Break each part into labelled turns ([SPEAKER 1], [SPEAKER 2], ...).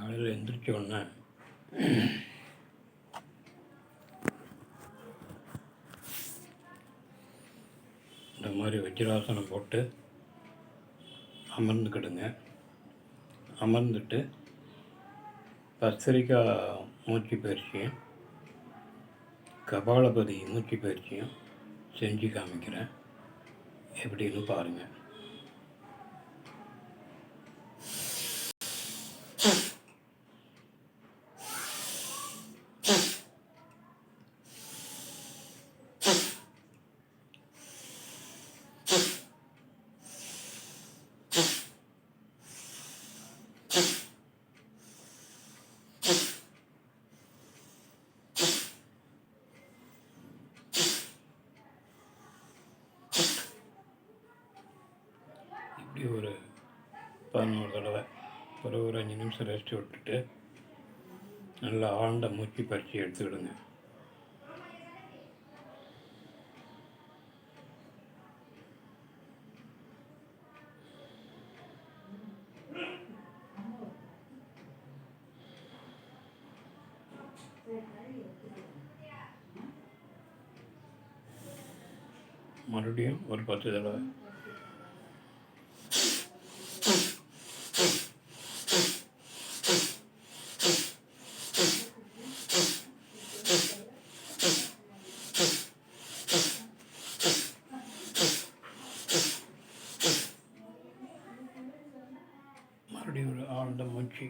[SPEAKER 1] காலையில் எழுந்திரிச்ச உடனே இந்த மாதிரி வஜ்ராசனம் போட்டு அமர்ந்துக்கிடுங்க. அமர்ந்துட்டு பஸ்திரிகா மூச்சு பயிற்சியும் கபாலபதி மூச்சு பயிற்சியும் செஞ்சு காமிக்கிறேன். எப்படின்னு பாருங்கள். இப்படி ஒரு 11 தடவை, ஒரு 5 நிமிஷம் ரெஸ்ட் விட்டுட்டு நல்லா ஆழ்ந்த மூச்சு பயிற்சி எடுத்துக்கிடுங்க. மறுபடியும் ஒரு 10 தடவை. மறுபடியும் ஒரு ஆழ்ந்த மூச்சு.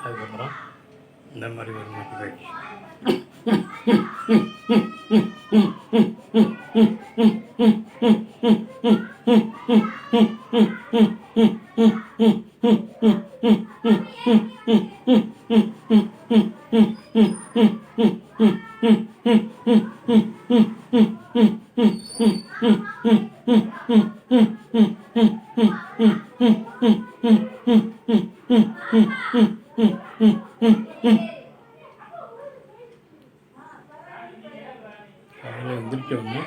[SPEAKER 1] அதுக்கப்புறம் இந்த மாதிரி ஒரு மூச்சு பயிற்சி. காலையில் எழுந்திரிச்சோடனே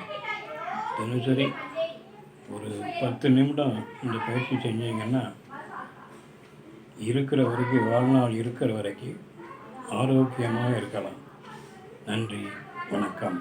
[SPEAKER 1] தினசரி ஒரு 10 நிமிடம் இந்த பயிற்சி செஞ்சீங்கன்னா இருக்கிற வரைக்கும், வாழ்நாள் இருக்கிற வரைக்கும் ஆரோக்கியமாக இருக்கலாம். நன்றி, வணக்கம்.